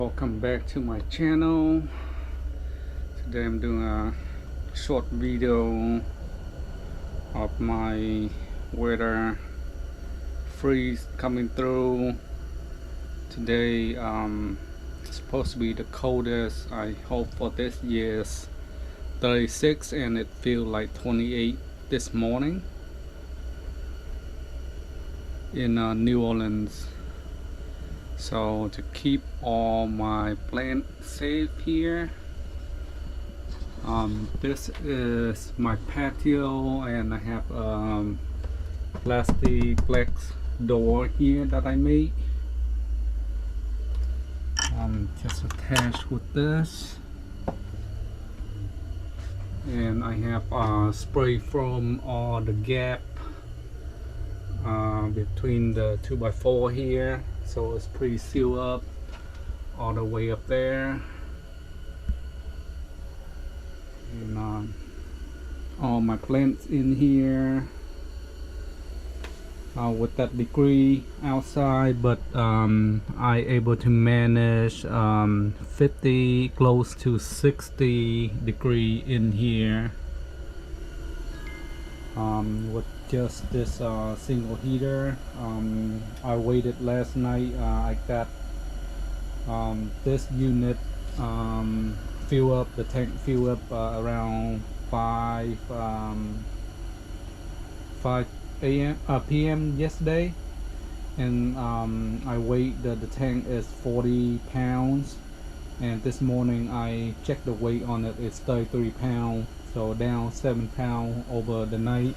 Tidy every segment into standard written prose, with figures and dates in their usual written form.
Welcome back to my channel. Today I'm doing a short video of my weather freeze coming through. Today it's supposed to be the coldest I hope for this year's 36, and it feels like 28 this morning in New Orleans. So to keep all my plants safe here, this is my patio, and I have plastic flex door here that I made, just attached with this, and I have spray foam all the gap between the 2x4 here, so it's pretty sealed up all the way up there. And all my plants in here with that degree outside, but I able to manage 50 close to 60 degree in here with just this single heater. I waited last night. I got this unit fill up, the tank fill up around 5 p.m. yesterday, and I weighed the tank is 40 pounds, and this morning I checked the weight on it. It's 33 pounds, so down 7 pounds over the night.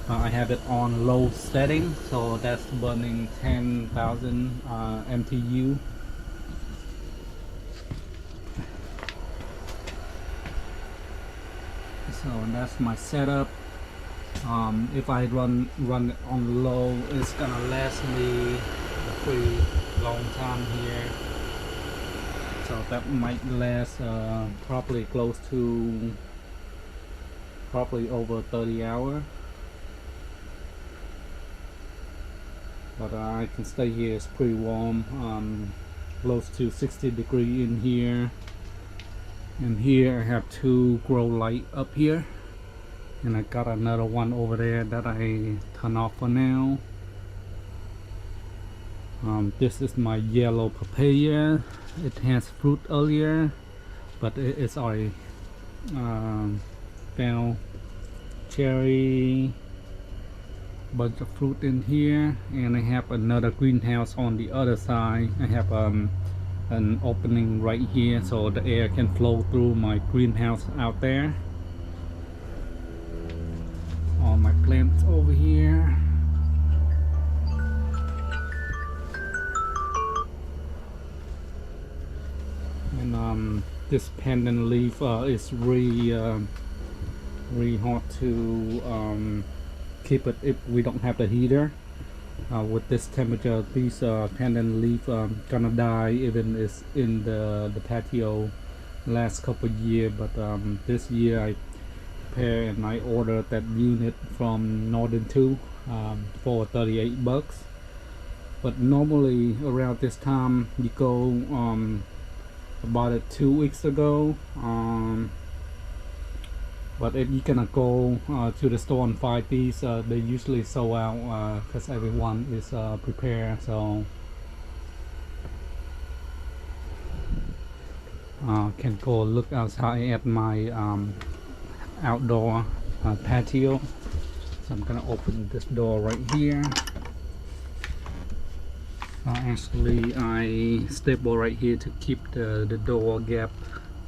I have it on low setting, so that's burning 10,000 MTU. So that's my setup. If I run it on low, it's gonna last me a pretty long time here. So that might last probably close to over 30 hours. But I can stay here. It's pretty warm, close to 60 degrees in here. And here I have 2 grow light up here, and I got another one over there that I turn off for now. This is my yellow papaya. It has fruit earlier, but it's already found cherry, bunch of fruit in here. And I have another greenhouse on the other side. I have an opening right here, so the air can flow through my greenhouse out there. All my plants over here. And this pendant leaf is really hard to keep it if we don't have the heater. With this temperature, these pendant leaf gonna die even it's in the patio last couple years. But this year I prepared and I ordered that unit from Northern 2 for 38 bucks. But normally around this time you go about it 2 weeks ago, but if you're gonna go to the store and find these, they usually sold out because everyone is prepared. So can go look outside at my outdoor patio. So I'm gonna open this door right here. Actually I stapled right here to keep the door gap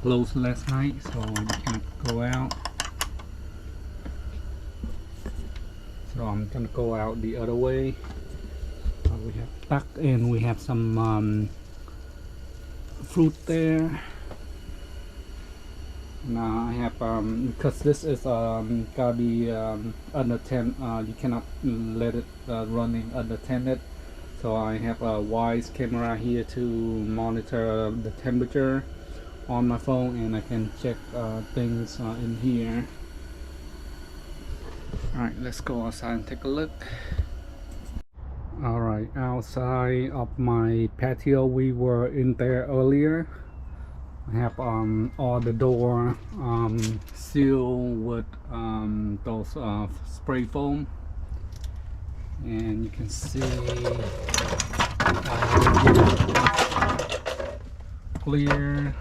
closed last night, so you can't go out. So I'm gonna go out the other way. We have duck, and we have some fruit there. Now I have because this is gotta be under 10. You cannot let it running unattended. So I have a wise camera here to monitor the temperature on my phone, and I can check things in here. Alright, let's go outside and take a look. All right, outside of my patio, we were in there earlier. I have all the door sealed with those spray foam, and you can see clear.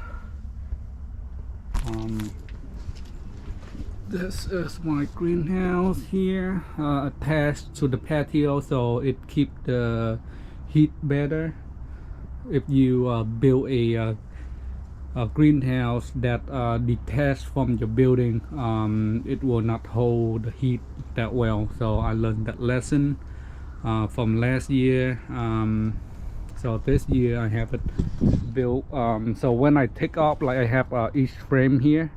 This is my greenhouse here, attached to the patio, so it keep the heat better. If you build a greenhouse that detached from your building, it will not hold the heat that well. So I learned that lesson from last year. So this year I have it built. So when I take off, like I have each frame here.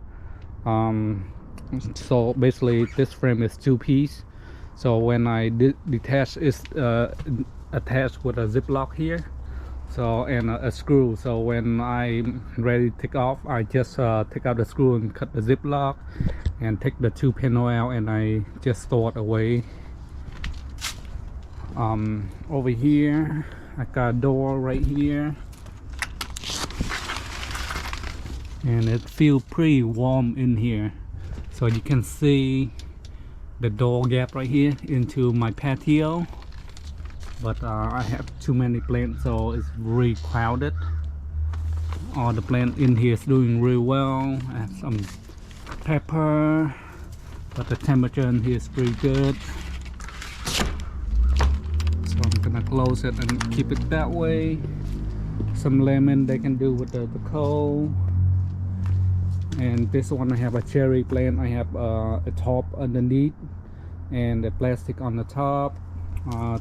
So basically this frame is 2-piece. So when I detach, it's attached with a ziplock here, so and a screw. So when I'm ready to take off, I just take out the screw and cut the ziplock and take the 2 panel out, and I just store it away. Over here I got a door right here, and it feels pretty warm in here. So you can see the door gap right here into my patio, but I have too many plants, so it's really crowded. All the plant in here is doing really well. I have some pepper, but the temperature in here is pretty good. So I'm gonna close it and keep it that way. Some lemon they can do with the coal. And this one I have a cherry plant. I have a top underneath and the plastic on the top.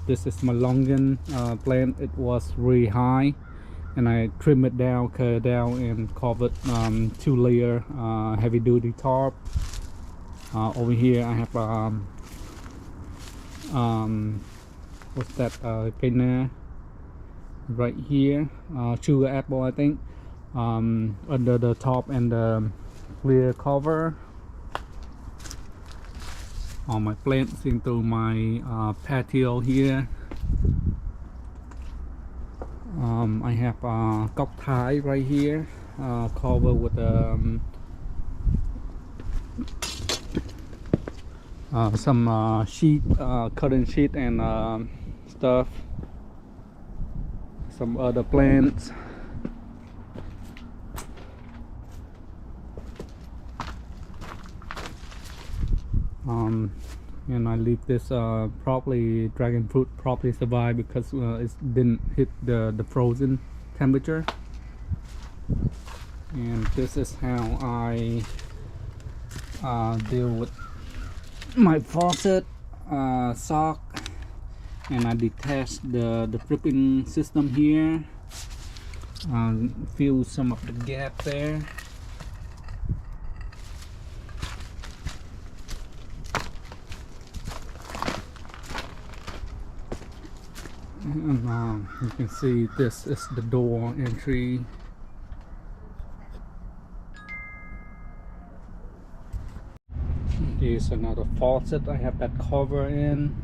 This is my longan plant. It was really high, and I trim it down, cut it down, and covered 2-layer heavy-duty tarp. Over here I have what's that, canna right here, sugar apple I think, under the top and the clear cover. All my plants into my patio here. I have cóc Thái right here, covered with some sheet, cotton sheet and stuff. Some other plants. And I leave this probably dragon fruit probably survive because it didn't hit the frozen temperature. And this is how I deal with my faucet sock, and I detach the dripping system here, fill some of the gap there. And you can see this is the door entry. Here's another faucet. I have that cover in.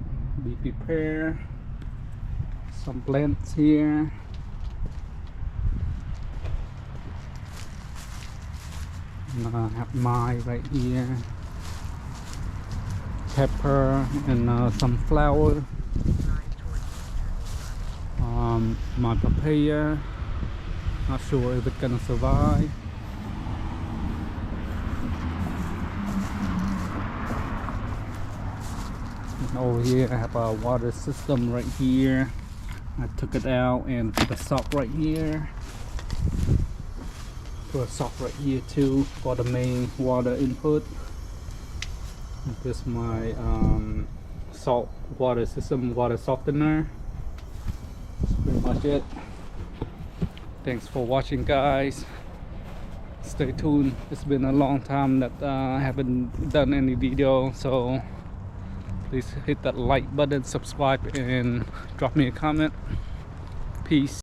Be prepared. Some plants here. And I have my right here. Pepper and some flower. My papaya, not sure if it's gonna survive. And over here I have a water system right here. I took it out and put a sock right here. Put a sock right here too for the main water input. This is my salt water system, water softener. That's pretty much it. Thanks for watching, guys. Stay tuned. It's been a long time that I haven't done any video, so please hit that like button, subscribe, and drop me a comment. Peace.